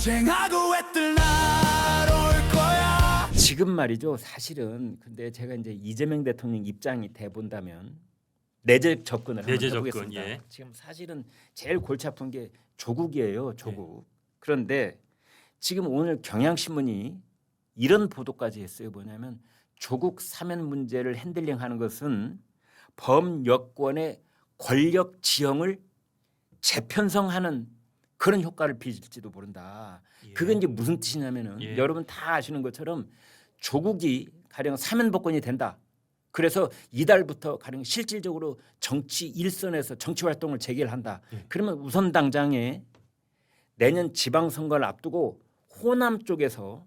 쟁하고 애들 날올 거야. 지금 말이죠. 사실은 근데 제가 이제 이재명 대통령 입장이 돼 본다면 내재 접근을 한번 내재 접근, 해보겠습니다. 예. 지금 사실은 제일 골치 아픈 게 조국이에요. 조국. 그런데 지금 오늘 경향신문이 이런 보도까지 했어요. 뭐냐면 조국 사면 문제를 핸들링하는 것은 범여권의 권력 지형을 재편성하는 그런 효과를 빚을지도 모른다. 그게 이제 무슨 뜻이냐면은 여러분 다 아시는 것처럼 조국이 가령 사면복권이 된다. 그래서 이달부터 가령 실질적으로 정치 일선에서 정치 활동을 재개한다. 그러면 우선 당장에 내년 지방선거를 앞두고 호남 쪽에서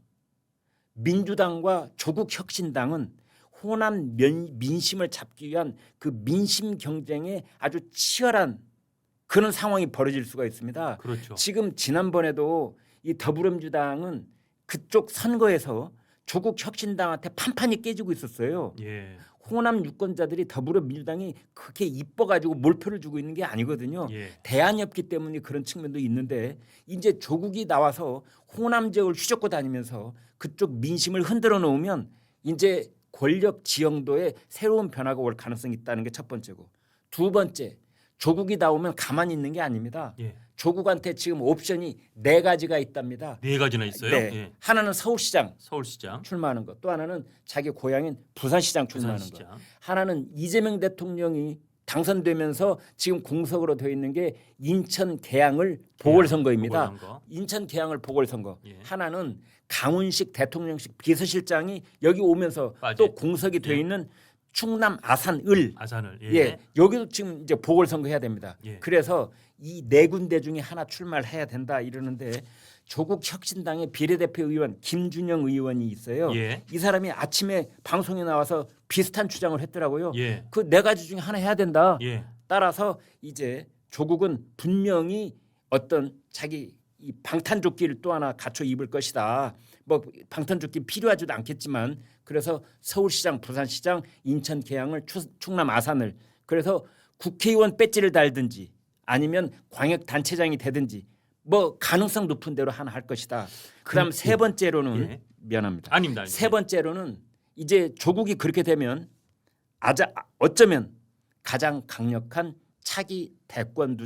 민주당과 조국혁신당은 호남 민심을 잡기 위한 그 민심 경쟁에 아주 치열한 그런 상황이 벌어질 수가 있습니다. 그렇죠. 지금 지난번에도 이 더불어민주당은 그쪽 선거에서 조국혁신당한테 판판이 깨지고 있었어요. 예. 호남 유권자들이 더불어민주당이 그렇게 이뻐가지고 몰표를 주고 있는 게 아니거든요. 예. 대안이 없기 때문에 그런 측면도 있는데 이제 조국이 나와서 호남 지역을 휘젓고 다니면서 그쪽 민심을 흔들어 놓으면 이제 권력 지형도에 새로운 변화가 올 가능성이 있다는 게 첫 번째고, 두 번째 조국이 나오면 가만히 있는 게 아닙니다. 예. 조국한테 지금 옵션이 4가지가 있답니다. 4가지나 있어요. 네. 예. 하나는 서울시장 서울시장, 출마하는 것, 또 하나는 자기 고향인 부산시장 출마하는 것, 부산시장. 하나는 이재명 대통령이 당선되면서 지금 공석으로 되어 있는 게 인천 계양을 보궐선거입니다. 보궐선거. 인천 계양을 보궐선거. 예. 하나는 강훈식 대통령식 비서실장이 여기 오면서 또 공석이 되어 예. 있는 충남 아산을. 아산을. 예. 여기도 지금 이제 보궐선거 해야 됩니다. 예. 그래서 이 4군데 중에 하나 출마를 해야 된다 이러는데 조국 혁신당의 비례대표 의원 김준영 의원이 있어요. 예. 이 사람이 아침에 방송에 나와서 비슷한 주장을 했더라고요. 예. 그 4가지 중에 하나 해야 된다. 예. 따라서 이제 조국은 분명히 어떤 자기 이 방탄조끼를 또 하나 갖춰 입을 것이다. 뭐 방탄조끼 필요하지도 않겠지만 그래서 서울시장, 부산시장, 인천 계양을 충남 아산을 그래서 국회의원 배지를 달든지 아니면 광역단체장이 되든지 뭐 가능성 높은 대로 하나 할 것이다. 그다음 세 번째로는 예. 미안합니다. 아닙니다. 세 번째로는 이제 조국이 그렇게 되면 어쩌면 가장 강력한 차기 대권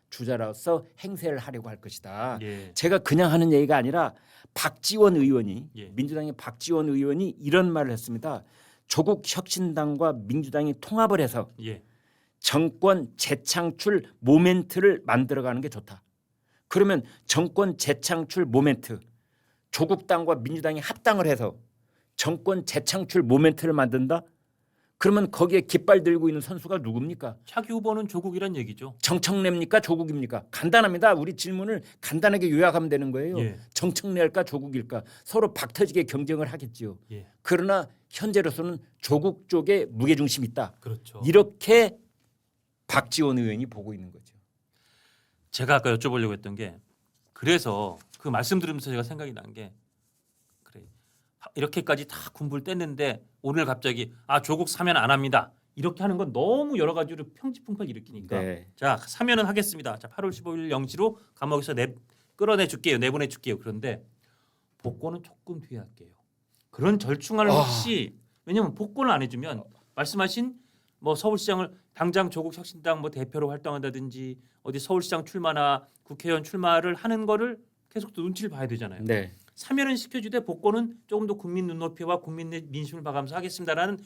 주자로서 행세를 하려고 할 것이다. 예. 제가 그냥 하는 얘기가 아니라 박지원 의원이 예. 민주당의 박지원 의원이 이런 말을 했습니다. 조국 혁신당과 민주당이 통합을 해서 예. 정권 재창출 모멘트를 만들어가는 게 좋다. 그러면 정권 재창출 모멘트, 조국당과 민주당이 합당을 해서 정권 재창출 모멘트를 만든다? 그러면 거기에 깃발 들고 있는 선수가 누굽니까? 차기 후보는 조국이란 얘기죠. 정청래입니까? 조국입니까? 간단합니다. 우리 질문을 간단하게 요약하면 되는 거예요. 예. 정청래일까? 조국일까? 서로 박터지게 경쟁을 하겠지요. 예. 그러나 현재로서는 조국 쪽에 무게중심이 있다. 그렇죠. 이렇게 박지원 의원이 보고 있는 거죠. 제가 아까 여쭤보려고 했던 게 그래서 그 말씀 들으면서 제가 생각이 난 게 그래 이렇게까지 다 군부를 뗐는데 오늘 갑자기 조국 사면 안 합니다. 이렇게 하는 건 너무 여러 가지로 평지풍파를 일으키니까 네. 자 사면은 하겠습니다. 자 8월 15일 0시로 감옥에서 끌어내 줄게요. 내보내 줄게요. 그런데 복권은 조금 뒤에 할게요. 그런 절충안을 혹시 왜냐하면 복권을 안 해주면 말씀하신 뭐 서울시장을 당장 조국 혁신당 뭐 대표로 활동한다든지 어디 서울시장 출마나 국회의원 출마를 하는 거를 계속 또 눈치를 봐야 되잖아요. 네. 사면은 시켜주되 복권은 조금 더 국민 눈높이와 국민의 민심을 봐가면서 하겠습니다라는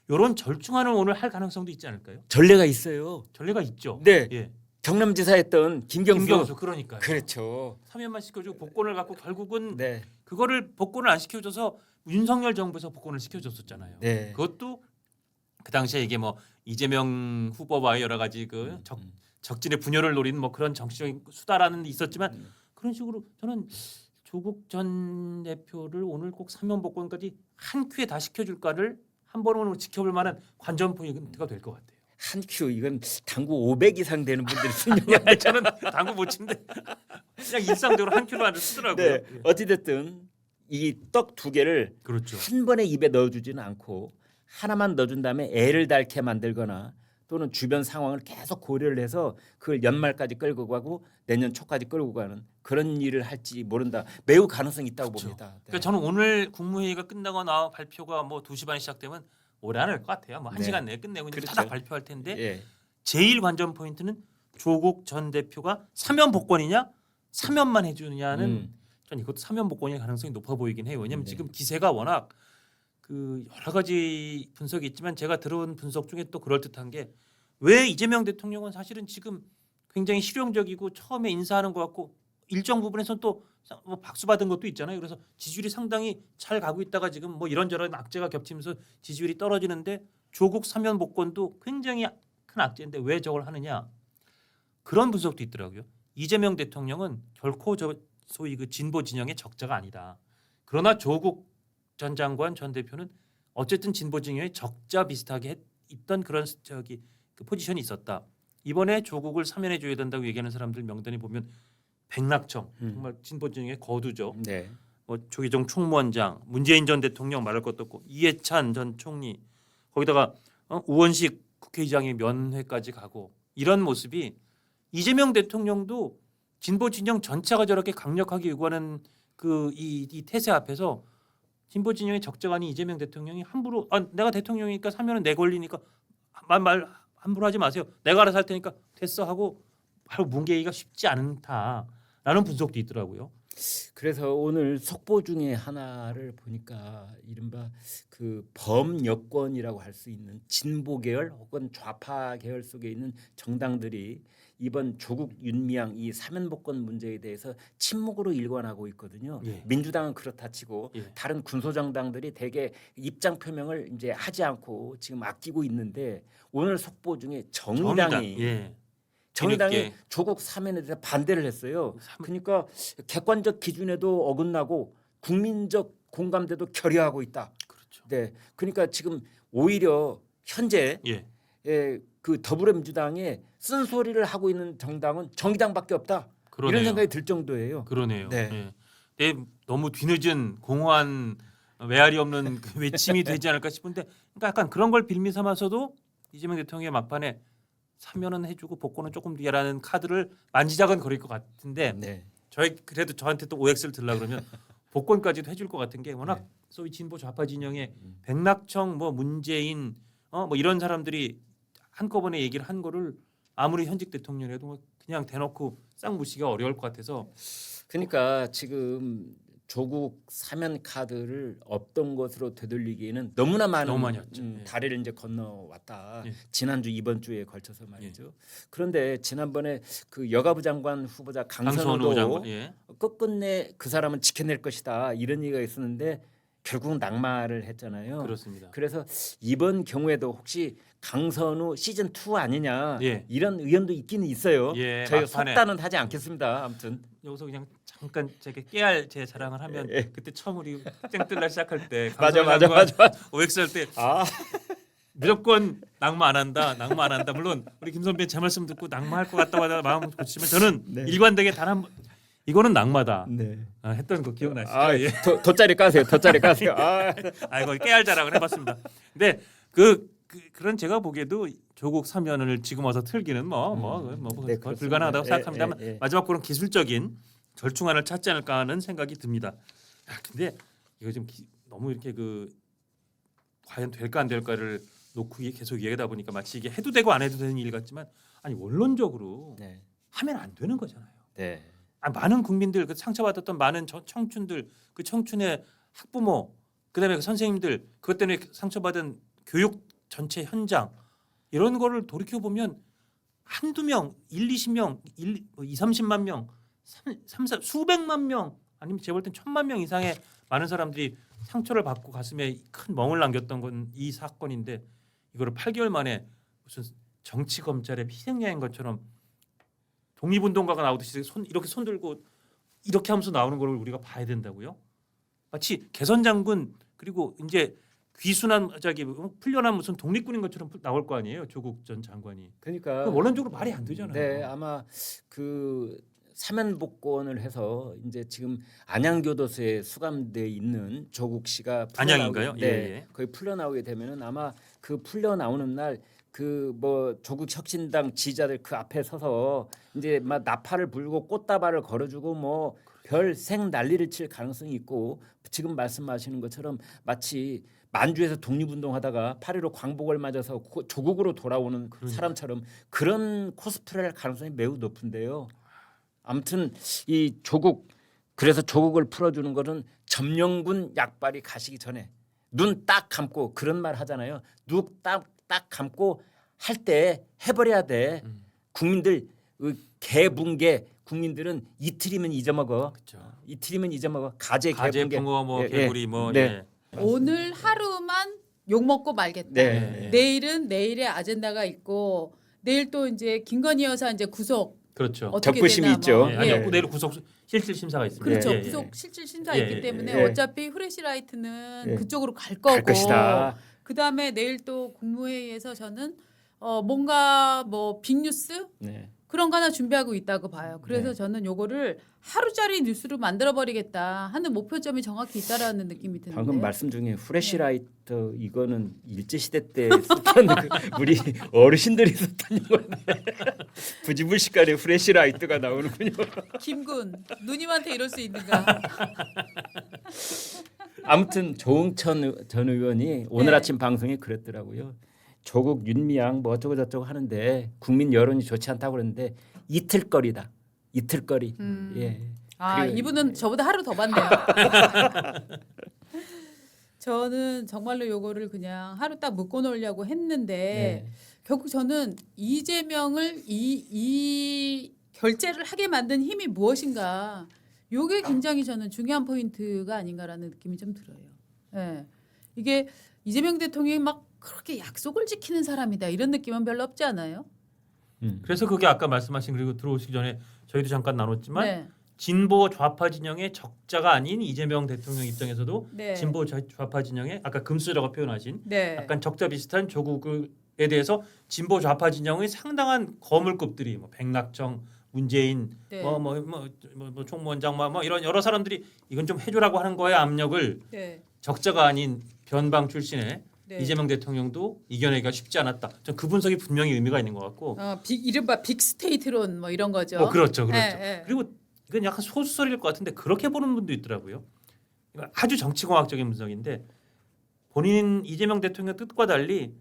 이런 절충안을 오늘 할 가능성도 있지 않을까요? 전례가 있어요. 전례가 있죠. 네. 예. 경남지사 했던 김경수. 그러니까요. 그렇죠. 사면만 시켜주고 복권을 갖고 결국은 네. 그거를 복권을 안 시켜줘서 윤석열 정부에서 복권을 시켜줬었잖아요. 네. 그것도 그 당시에 이게 뭐 이재명 후보와의 여러 가지 그 적진의 분열을 노리는 뭐 그런 정치적인 수다라는 데 있었지만 그런 식으로 저는 조국 전 대표를 오늘 꼭 사면 복권까지 한 큐에 다 시켜줄까를 한 번으로 지켜볼 만한 관전 포인트가 될 것 같아요. 한 큐 이건 당구 500 이상 되는 분들이 쓰는 저는 당구 못 치는데 그냥 일상적으로 한 큐로 쓰더라고요. 네. 어찌됐든 이 떡 2개를 그렇죠. 한 번에 입에 넣어주지는 않고 하나만 넣어준 다음에 애를 닳게 만들거나 또는 주변 상황을 계속 고려를 해서 그걸 연말까지 끌고 가고 내년 초까지 끌고 가는 그런 일을 할지 모른다. 매우 가능성이 있다고 그렇죠. 봅니다. 네. 그러니까 저는 오늘 국무회의가 끝나고 나 발표가 뭐 2시 반에 시작되면 오래 안 할 것 같아요. 뭐 1시간 내에 끝내고 이제 그렇죠. 타닥 발표할 텐데 예. 제일 관전 포인트는 조국 전 대표가 사면 복권이냐 사면만 해주느냐는 전 이것도 사면 복권일 가능성이 높아 보이긴 해요. 왜냐하면 네. 지금 기세가 워낙 그 여러 가지 분석이 있지만 제가 들어온 분석 중에 또 그럴 듯한 게 왜 이재명 대통령은 사실은 지금 굉장히 실용적이고 처음에 인사하는 것 같고 일정 부분에서는 또 뭐 박수 받은 것도 있잖아요. 그래서 지지율이 상당히 잘 가고 있다가 지금 뭐 이런저런 악재가 겹치면서 지지율이 떨어지는데 조국 사면 복권도 굉장히 큰 악재인데 왜 저걸 하느냐 그런 분석도 있더라고요. 이재명 대통령은 결코 저 소위 그 진보 진영의 적자가 아니다. 그러나 조국 전 장관 전 대표는 어쨌든 진보 진영의 적자 비슷하게 있던 그런 저기 그 포지션이 있었다. 이번에 조국을 사면해 줘야 된다고 얘기하는 사람들 명단에 보면 백낙청 정말 진보 진영의 거두죠. 네. 뭐 조기종 총무원장, 문재인 전 대통령 말할 것도 없고 이해찬 전 총리 거기다가 우원식 국회의장의 면회까지 가고 이런 모습이 이재명 대통령도 진보 진영 전체가 저렇게 강력하게 요구하는 그 이 태세 앞에서 진보 진영의 적자가 아닌 이재명 대통령이 함부로 내가 대통령이니까 사면은 내 권리니까 말 함부로 하지 마세요. 내가 알아서 할 테니까 됐어 하고 바로 뭉개기가 쉽지 않다라는 분석도 있더라고요. 그래서 오늘 속보 중에 하나를 보니까 이른바 그 범여권이라고 할 수 있는 진보 계열 혹은 좌파 계열 속에 있는 정당들이 이번 조국 윤미향 이 사면복권 문제에 대해서 침묵으로 일관하고 있거든요. 예. 민주당은 그렇다 치고 예. 다른 군소정당들이 대개 입장 표명을 이제 하지 않고 지금 아끼고 있는데 오늘 속보 중에 정의당이 예. 정의당이 뒤늦게. 조국 사면에 대해서 반대를 했어요. 삼- 그러니까 객관적 기준에도 어긋나고 국민적 공감대도 결여하고 있다. 그렇죠. 네, 그러니까 지금 오히려 현재 예. 그 더불어민주당에 쓴소리를 하고 있는 정당은 정의당밖에 없다. 그러네요. 이런 생각이 들 정도예요. 그러네요. 네. 예. 너무 뒤늦은 공허한 외알이 없는 그 외침이 되지 않을까 싶은데 그러니까 약간 그런 걸 빌미 삼아서도 이재명 대통령의 막판에 사면은 해주고 복권은 조금 뒤에라는 카드를 만지작은 거릴 것 같은데 네. 저희 그래도 저한테 또 OX를 들라 그러면 복권까지도 해줄 것 같은 게 워낙 네. 소위 진보 좌파 진영의 백낙청 뭐 문재인 뭐 이런 사람들이 한꺼번에 얘기를 한 거를 아무리 현직 대통령이라도 그냥 대놓고 싹 묻기가 어려울 것 같아서 그러니까 지금 조국 사면 카드를 없던 것으로 되돌리기에는 너무나 많은 너무 많이 왔죠. 예. 다리를 이제 건너왔다. 예. 지난주 이번 주에 걸쳐서 말이죠. 그런데 지난번에 그 여가부 장관 후보자 강선우도 강선우 장관 예. 끝끝내 그 사람은 지켜낼 것이다 이런 얘기가 있었는데 결국 낙마를 했잖아요. 그렇습니다. 그래서 이번 경우에도 혹시 강선우 시즌 2 아니냐 예. 이런 의견도 있기는 있어요. 예, 저희가 막판에. 속단은 하지 않겠습니다. 아무튼 여기서 그냥 잠깐 제가 깨알 제 자랑을 하면 예. 그때 처음 우리 땡 뜰날 시작할 때 맞아. OX 할 때 아, 무조건 낙마 안 한다. 물론 우리 김 선배 제 말씀 듣고 낙마할 것 같다고 하다가 마음 고치면 저는 네. 일관되게 단 한 번 이거는 낙마다 네. 했던 거 기억나시죠? 아, 예. 돗자리 까세요. 돗자리 까세요. 아, 이거 깨알 자랑을 해봤습니다. 근데 그런 제가 보기에도 조국 사면을 지금 와서 틀기는 네, 그렇습니다. 불가능하다고 예, 생각합니다만 예, 예. 마지막 그런 기술적인 절충안을 찾지 않을까 하는 생각이 듭니다. 근데 이거 좀 너무 이렇게 과연 될까 안 될까를 놓고 계속 얘기하다 보니까 마치 이게 해도 되고 안 해도 되는 일 같지만 아니 원론적으로 네. 하면 안 되는 거잖아요. 네. 많은 국민들 그 상처받았던 많은 청춘들 그 청춘의 학부모 그다음에 그 선생님들 그것 때문에 상처받은 교육 전체 현장 이런 거를 돌이켜 보면 한두 명, 1, 20명, 2, 30만 명, 3, 4 수백만 명 아니면 제가 볼 땐 1,000만 명 이상의 많은 사람들이 상처를 받고 가슴에 큰 멍을 남겼던 건 이 사건인데 이거를 8개월 만에 무슨 정치 검찰의 희생양인 것처럼 독립운동가가 나오듯이 이렇게 손 들고 이렇게 하면서 나오는 걸 우리가 봐야 된다고요? 마치 개선 장군 그리고 이제 귀순한 풀려난 무슨 독립군인 것처럼 나올 거 아니에요 조국 전 장관이. 그러니까 원론적으로 말이 안 되잖아요. 네, 아마 그 사면 복권을 해서 이제 지금 안양교도소에 수감돼 있는 조국 씨가 안양인가요? 네, 예. 거의 풀려 나오게 되면은 아마 그 풀려 나오는 날 그 뭐 조국 혁신당 지지자들 그 앞에 서서 이제 막 나팔을 불고 꽃다발을 걸어주고 뭐 별생 난리를 칠 가능성이 있고 지금 말씀하시는 것처럼 마치 만주에서 독립운동하다가 8.15 광복을 맞아서 조국으로 돌아오는 사람처럼 그런 코스프레를 할 가능성이 매우 높은데요. 아무튼 이 조국 그래서 조국을 풀어주는 것은 점령군 약발이 가시기 전에 눈 딱 감고 그런 말 하잖아요. 눈 딱 감고 할 때 해버려야 돼. 국민들 개붕개 국민들은 이틀이면 잊어먹어. 그렇죠. 이틀이면 잊어먹어. 가재 가재 붕어 뭐 예, 개구리 뭐 네. 예. 오늘 하루만 욕 먹고 말겠다. 네. 내일은 내일의 아젠다가 있고 내일 또 이제 김건희 여사 이제 구속 그렇죠. 어떻게 적부심이 되나 있죠. 뭐. 예, 예. 아니요. 내일 구속 실질 심사가 있습니다. 그렇죠. 예, 예. 구속 실질 심사 예, 있기 예, 때문에 예. 어차피 후레시라이트는 예. 그쪽으로 갈 거고. 갈 것이다. 그다음에 내일 또 국무회의에서 저는 뭔가 뭐 빅뉴스 네. 그런 거 하나 준비하고 있다고 봐요. 그래서 네. 저는 요거를 하루짜리 뉴스로 만들어 버리겠다 하는 목표점이 정확히 있다라는 느낌이 드는데. 방금 말씀 중에 후레시라이터 이거는 일제 시대 때 썼던 우리 어르신들이 썼던 건데 부지불식간에 후레시라이트가 나오는군요. 김군 누님한테 이럴 수 있는가? 아무튼 조응천 전 의원이 오늘 네. 아침 방송에 그랬더라고요. 조국 윤미향 뭐 어쩌고 저쩌고 하는데 국민 여론이 좋지 않다고 그러는데 이틀거리다. 이틀거리. 예. 아 그리고- 이분은 저보다 하루 더 봤네요. 저는 정말로 요거를 그냥 하루 딱 묶어 놓으려고 했는데 네. 결국 저는 이재명을 이 결재를 하게 만든 힘이 무엇인가 요게 굉장히 저는 중요한 포인트가 아닌가라는 느낌이 좀 들어요. 예. 이게 이재명 대통령이 막 그렇게 약속을 지키는 사람이다 이런 느낌은 별로 없지 않아요? 그래서 그게 아까 말씀하신 그리고 들어오시기 전에 저희도 잠깐 나눴지만 네. 진보 좌파 진영의 적자가 아닌 이재명 대통령 입장에서도 네. 진보 좌파 진영의 아까 금수저라고 표현하신 네. 약간 적자 비슷한 조국에 대해서 진보 좌파 진영의 상당한 거물급들이 뭐 백낙정, 문재인, 네. 뭐 총무원장 뭐 이런 여러 사람들이 이건 좀 해주라고 하는 거에 압력을 네. 적자가 아닌 변방 출신의 네. 이재명 대통령도 이겨내기가 쉽지 않았다. 전 그 분석이 분명히 의미가 있는 것 같고. 이른바 빅스테이트론 뭐 이런 거죠. 그렇죠. 네. 그리고 이건 약간 소수설일 것 같은데 그렇게 보는 분도 있더라고요. 이건 아주 정치공학적인 분석인데 본인 이재명 대통령 뜻과 달리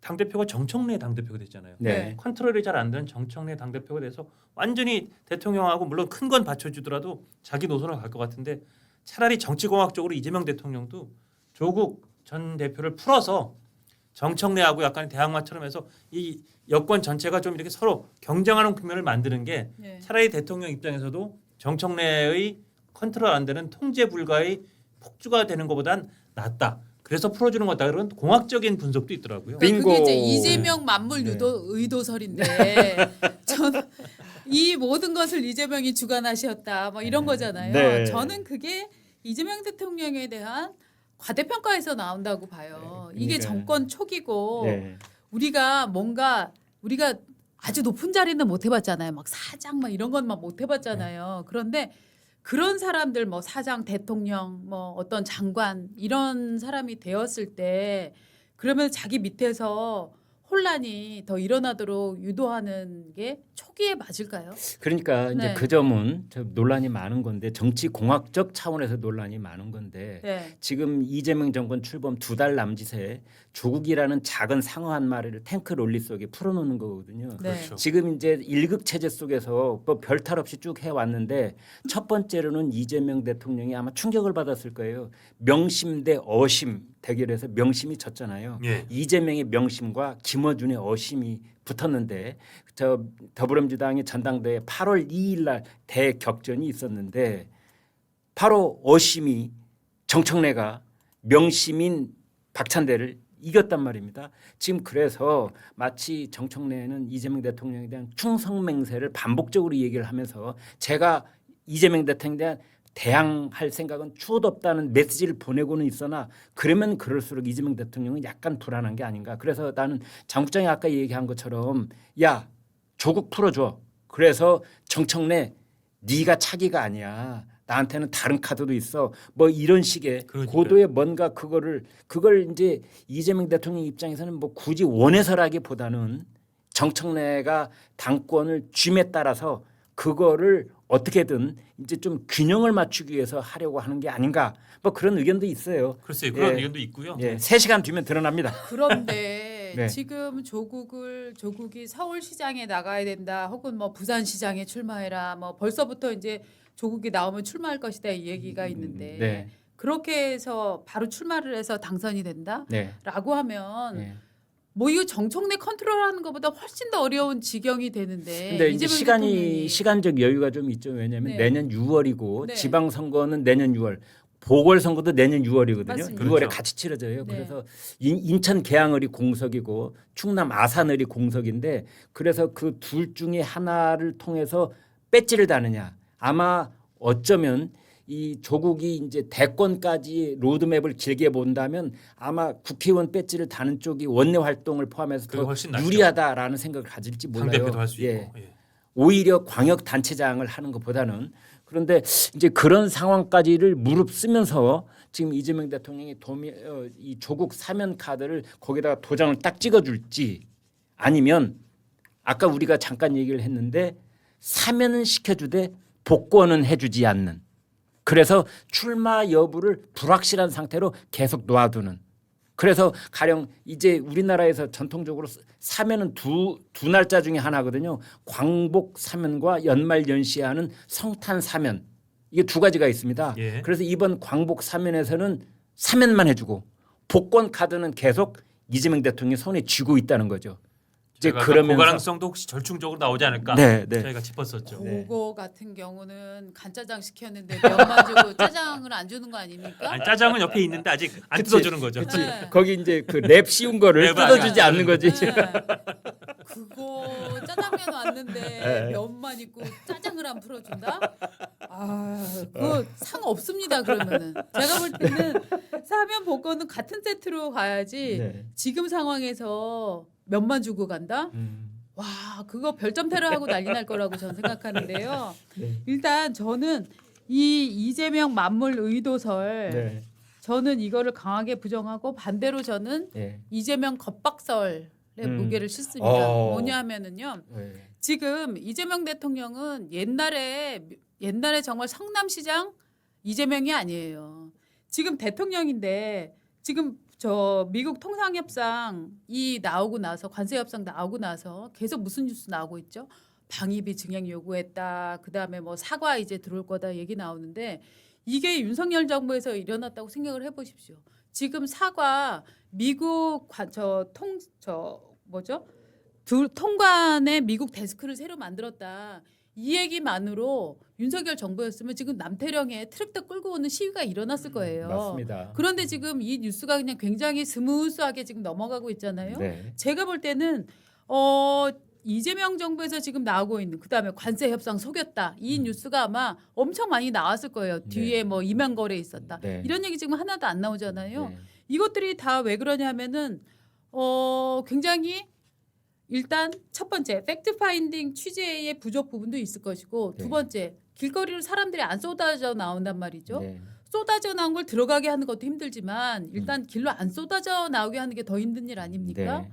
당 대표가 정청래 당 대표가 됐잖아요. 네. 컨트롤이 잘 안 되는 정청래 당 대표가 돼서 완전히 대통령하고 물론 큰 건 받쳐주더라도 자기 노선을 갈 것 같은데 차라리 정치공학적으로 이재명 대통령도 조국 전 대표를 풀어서 정청래하고 약간 대항마처럼 해서 이 여권 전체가 좀 이렇게 서로 경쟁하는 국면을 만드는 게 네. 차라리 대통령 입장에서도 정청래의 컨트롤 안 되는 통제 불가의 폭주가 되는 것보단 낫다. 그래서 풀어주는 거다. 그런 공학적인 분석도 있더라고요. 그러니까 그게 이제 빙고. 이재명 만물 네. 의도설인데 저는 이 모든 것을 이재명이 주관하셨다 뭐 이런 거잖아요. 네. 저는 그게 이재명 대통령에 대한 과대평가에서 나온다고 봐요. 네, 이게 그러니까요. 정권 초기고 네. 우리가 아주 높은 자리는 못 해봤잖아요. 막 사장 막 이런 것만 못 해봤잖아요. 그런데 그런 사람들 뭐 사장, 대통령, 뭐 어떤 장관 이런 사람이 되었을 때 그러면 자기 밑에서 혼란이 더 일어나도록 유도하는 게 초기에 맞을까요? 그러니까 이제 네. 그 점은 논란이 많은 건데 정치 공학적 차원에서 논란이 많은 건데 네. 지금 이재명 정권 출범 2달 남짓에 조국이라는 작은 상어 한 마리를 탱크 롤리 속에 풀어놓는 거거든요. 네. 그렇죠. 지금 이제 일극 체제 속에서 뭐 별탈 없이 쭉 해왔는데 첫 번째로는 이재명 대통령이 아마 충격을 받았을 거예요. 명심 대 어심 대결에서 명심이 졌잖아요. 예. 이재명의 명심과 김어준의 어심이 붙었는데 저 더불어민주당의 전당대회 8월 2일 날 대격전이 있었는데 바로 어심이 정청래가 명심인 박찬대를 이겼단 말입니다. 지금 그래서 마치 정청래는 이재명 대통령에 대한 충성맹세를 반복적으로 얘기를 하면서 제가 이재명 대통령에 대한 대항할 생각은 추호도 없다는 메시지를 보내고는 있으나 그러면 그럴수록 이재명 대통령은 약간 불안한 게 아닌가. 그래서 나는 장 국장이 아까 얘기한 것처럼 야 조국 풀어줘. 그래서 정청래 네가 차기가 아니야. 나한테는 다른 카드도 있어. 뭐 이런 식의 그러니까요. 고도의 뭔가 그걸 이제 이재명 대통령 입장에서는 뭐 굳이 원해서라기보다는 정청래가 당권을 쥐에 따라서 그거를 어떻게든 이제 좀 균형을 맞추기 위해서 하려고 하는 게 아닌가. 뭐 그런 의견도 있어요. 글쎄요. 그런 예. 의견도 있고요. 예, 3시간 뒤면 드러납니다. 그런데 네. 지금 조국이 서울시장에 나가야 된다, 혹은 뭐 부산시장에 출마해라, 뭐 벌써부터 이제 조국이 나오면 출마할 것이다 이 얘기가 있는데 네. 그렇게 해서 바로 출마를 해서 당선이 된다라고 네. 하면 네. 뭐 이거 정청래 컨트롤하는 것보다 훨씬 더 어려운 지경이 되는데. 근데 이제 이재명 대통령이 시간적 여유가 좀 있죠. 왜냐하면 네. 내년 6월이고 네. 지방선거는 내년 6월, 보궐선거도 내년 6월이거든요. 맞습니다. 6월에 그렇죠. 같이 치러져요. 네. 그래서 인천 계양을이 공석이고 충남 아산을이 공석인데 그래서 그 둘 중에 하나를 통해서 배지를 다느냐. 아마 어쩌면 이 조국이 이제 대권까지 로드맵을 길게 본다면 아마 국회의원 배지를 다는 쪽이 원내 활동을 포함해서 그게 더 훨씬 낫죠. 유리하다라는 생각을 가질지 몰라요. 당대표도 할 수 예. 있고. 예. 오히려 광역 단체장을 하는 것보다는. 그런데 이제 그런 상황까지를 무릅쓰면서 지금 이재명 대통령이 이 조국 사면 카드를 거기다가 도장을 딱 찍어줄지 아니면 아까 우리가 잠깐 얘기를 했는데 사면은 시켜주되 복권은 해주지 않는. 그래서 출마 여부를 불확실한 상태로 계속 놓아두는. 그래서 가령 이제 우리나라에서 전통적으로 사면은 두 날짜 중에 하나거든요. 광복 사면과 연말 연시하는 성탄 사면. 이게 두 가지가 있습니다. 예. 그래서 이번 광복 사면에서는 사면만 해주고 복권 카드는 계속 이재명 대통령이 손에 쥐고 있다는 거죠. 이제 제가 그러면서 고가능성도 혹시 절충적으로 나오지 않을까 네, 네. 저희가 짚었었죠. 네. 그거 같은 경우는 간짜장 시켰는데 면만 주고 짜장을 안 주는 거 아닙니까? 아니, 짜장은 옆에 있는데 아직 안 그치, 뜯어주는 거죠. 그치. 네. 거기 이제 그 랩 씌운 거를 랩을 아직 뜯어주지 안 않는 거지. 네. 그거 짜장면 왔는데 네. 면만 있고 짜장을 안 풀어준다? 아, 그거 상 없습니다. 그러면은 제가 볼 때는 사면 복권은 같은 세트로 가야지. 네. 지금 상황에서 면만 주고 간다? 와, 그거 별점 테러하고 난리 날 거라고 저는 생각하는데요. 네. 일단 저는 이 이재명 만물 의도설 네. 저는 이거를 강하게 부정하고 반대로 저는 네. 이재명 겁박설에 무게를 싣습니다. 어. 뭐냐면은요. 네. 지금 이재명 대통령은 옛날에 정말 성남시장 이재명이 아니에요. 지금 대통령인데 지금 저 미국 통상협상이 나오고 나서 관세협상 나오고 나서 계속 무슨 뉴스 나오고 있죠? 방위비 증액 요구했다. 그다음에 뭐 사과 이제 들어올 거다 얘기 나오는데 이게 윤석열 정부에서 일어났다고 생각을 해보십시오. 지금 사과 미국 통관의 미국 데스크를 새로 만들었다. 이 얘기만으로 윤석열 정부였으면 지금 남태령에 트랙터 끌고 오는 시위가 일어났을 거예요. 맞습니다. 그런데 지금 이 뉴스가 그냥 굉장히 스무스하게 지금 넘어가고 있잖아요. 네. 제가 볼 때는 이재명 정부에서 지금 나오고 있는 그다음에 관세 협상 속였다. 이 뉴스가 아마 엄청 많이 나왔을 거예요. 뒤에 뭐 이면 거래 있었다. 네. 이런 얘기 지금 하나도 안 나오잖아요. 네. 이것들이 다 왜 그러냐면은 굉장히 일단 첫 번째 팩트 파인딩 취재의 부족 부분도 있을 것이고 네. 두 번째 길거리로 사람들이 안 쏟아져 나온단 말이죠. 네. 쏟아져 나온 걸 들어가게 하는 것도 힘들지만 일단 길로 안 쏟아져 나오게 하는 게 더 힘든 일 아닙니까? 네.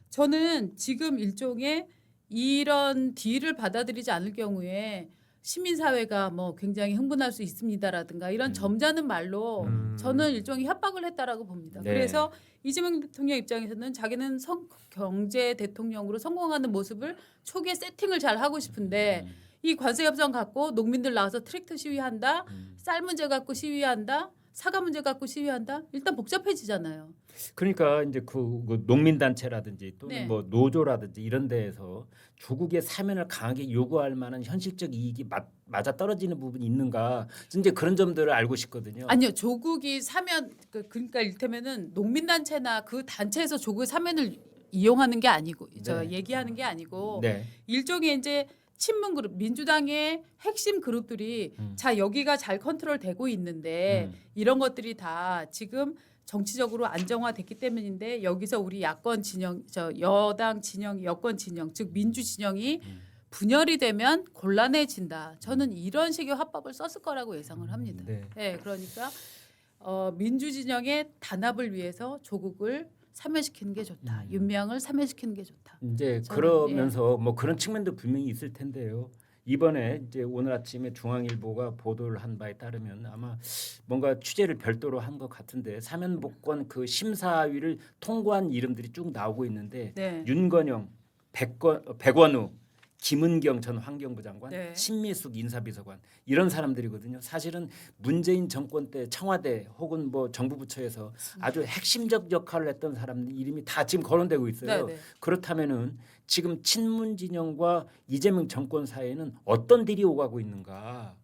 저는 지금 일종의 이런 딜을 받아들이지 않을 경우에 시민사회가 뭐 굉장히 흥분할 수 있습니다라든가 이런 점잖은 말로 저는 일종의 협박을 했다라고 봅니다. 네. 그래서 이재명 대통령 입장에서는 자기는 경제 대통령으로 성공하는 모습을 초기에 세팅을 잘 하고 싶은데 이 관세 협상 갖고 농민들 나와서 트랙터 시위한다, 쌀 문제 갖고 시위한다, 사과 문제 갖고 시위한다. 일단 복잡해지잖아요. 그러니까 이제 그 농민단체라든지 또는 네. 뭐 노조라든지 이런 데에서 조국의 사면을 강하게 요구할 만한 현실적 이익이 맞아 떨어지는 부분이 있는가 이제 그런 점들을 알고 싶거든요. 아니요, 조국이 사면 그러니까 이를테면은 농민단체나 그 단체에서 조국의 사면을 이용하는 게 아니고 네. 얘기하는 게 아니고 네. 일종의 이제 친문 그룹 민주당의 핵심 그룹들이 자 여기가 잘 컨트롤되고 있는데 이런 것들이 다 지금 정치적으로 안정화됐기 때문인데 여기서 우리 야권 진영 여당 진영 여권 진영 즉 민주 진영이 분열이 되면 곤란해진다. 저는 이런 식의 화법을 썼을 거라고 예상을 합니다. 네. 네, 그러니까 민주 진영의 단합을 위해서 조국을 사면시키는 게 좋다. 윤미향을 사면시키는 게 좋다. 이제 저는, 그러면서 뭐 그런 측면도 분명히 있을 텐데요. 이번에 이제 오늘 아침에 중앙일보가 보도를 한 바에 따르면 아마 뭔가 취재를 별도로 한 것 같은데 사면 복권 그 심사위를 통과한 이름들이 쭉 나오고 있는데 네. 윤건영, 백원우, 김은경 전 환경부 장관, 네. 신미숙 인사비서관 이런 사람들이거든요. 사실은 문재인 정권 때 청와대 혹은 뭐 정부 부처에서 아주 핵심적 역할을 했던 사람들 이름이 다 지금 거론되고 있어요. 네, 네. 그렇다면은 지금 친문 진영과 이재명 정권 사이에는 어떤 일이 오가고 있는가?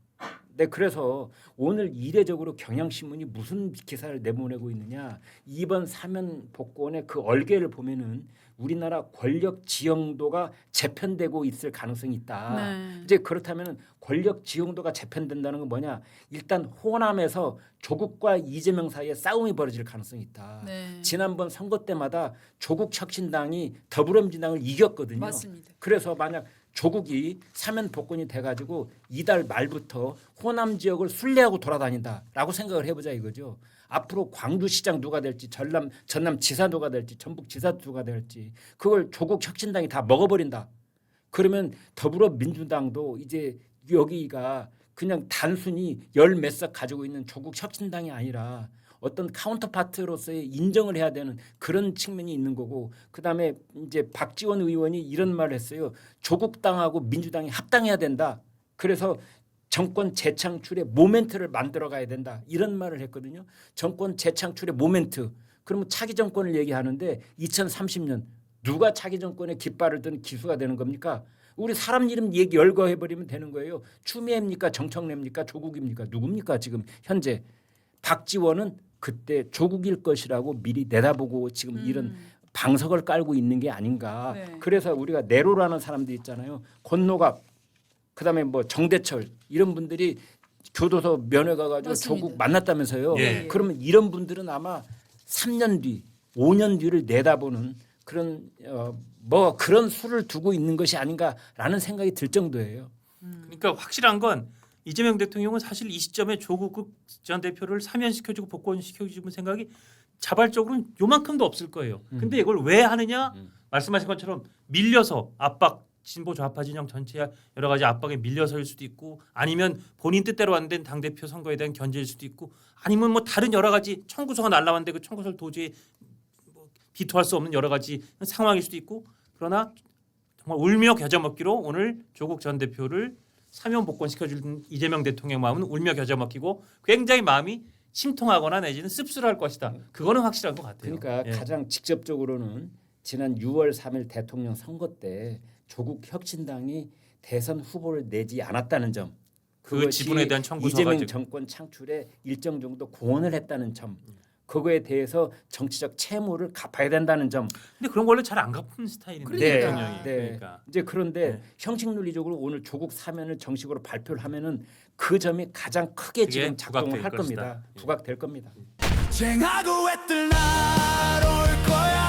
네, 그래서 오늘 이례적으로 경향신문이 무슨 기사를 내보내고 있느냐? 이번 사면 복권의 그 얼개를 보면은 우리나라 권력 지형도가 재편되고 있을 가능성이 있다. 네. 이제 그렇다면 권력 지형도가 재편된다는 건 뭐냐? 일단 호남에서 조국과 이재명 사이에 싸움이 벌어질 가능성이 있다. 네. 지난번 선거 때마다 조국 혁신당이 더불어민주당을 이겼거든요. 맞습니다. 그래서 만약 조국이 사면 복권이 돼가지고 이달 말부터 호남 지역을 순례하고 돌아다닌다라고 생각을 해보자 이거죠. 앞으로 광주시장 누가 될지 전남 지사 누가 될지 전북 지사 누가 될지 그걸 조국 혁신당이 다 먹어버린다. 그러면 더불어민주당도 이제 여기가 그냥 단순히 열 몇 석 가지고 있는 조국 혁신당이 아니라 어떤 카운터파트로서의 인정을 해야 되는 그런 측면이 있는 거고 그다음에 이제 박지원 의원이 이런 말을 했어요. 조국 당하고 민주당이 합당해야 된다. 그래서 정권 재창출의 모멘트를 만들어 가야 된다. 이런 말을 했거든요. 정권 재창출의 모멘트. 그러면 차기 정권을 얘기하는데 2030년 누가 차기 정권의 깃발을 든 기수가 되는 겁니까? 우리 사람 이름 얘기 열거해 버리면 되는 거예요. 추미애입니까? 정청래입니까? 조국입니까? 누굽니까? 지금 현재 박지원은 그때 조국일 것이라고 미리 내다보고 지금 이런 방석을 깔고 있는 게 아닌가. 네. 그래서 우리가 내로라는 사람들 있잖아요. 권노갑 그다음에 뭐 정대철 이런 분들이 교도소 면회 가가지고 맞습니다. 조국 만났다면서요. 예. 그러면 이런 분들은 아마 3년 뒤, 5년 뒤를 내다보는 그런 뭐 그런 수를 두고 있는 것이 아닌가라는 생각이 들 정도예요. 그러니까 확실한 건 이재명 대통령은 사실 이 시점에 조국 전 대표를 사면시켜주고 복권시켜주고 생각이 자발적으로는 요만큼도 없을 거예요. 근데 이걸 왜 하느냐? 말씀하신 것처럼 밀려서 압박 진보 좌파 진영 전체야 여러 가지 압박에 밀려서일 수도 있고 아니면 본인 뜻대로 안 된 당대표 선거에 대한 견제일 수도 있고 아니면 뭐 다른 여러 가지 청구서가 날라왔는데 그 청구서를 도저히 뭐 비토할 수 없는 여러 가지 상황일 수도 있고 그러나 정말 울며 겨자 먹기로 오늘 조국 전 대표를 사면 복권시켜준 이재명 대통령 마음은 울며 겨자 먹기고 굉장히 마음이 심통하거나 내지는 씁쓸할 것이다. 그거는 확실한 것 같아요. 그러니까 예. 가장 직접적으로는 지난 6월 3일 대통령 선거 때 조국 혁신당이 대선 후보를 내지 않았다는 점, 그 그것이 지분에 대한 청구서가 이재명 지금- 정권 창출에 일정 정도 공헌을 했다는 점, 그거에 대해서 정치적 채무를 갚아야 된다는 점. 근데 그런 거 원래 잘 안 갚는 스타일인데 그러니까. 대통령이. 네. 그러니까. 이제 그런데 네. 형식 논리적으로 오늘 조국 사면을 정식으로 발표를 하면은 그 점이 가장 크게 그게 지금 작동을 부각될 할 겁니다. 것이다. 예. 부각될 겁니다. 쟁하고 애뜰 날 올 거야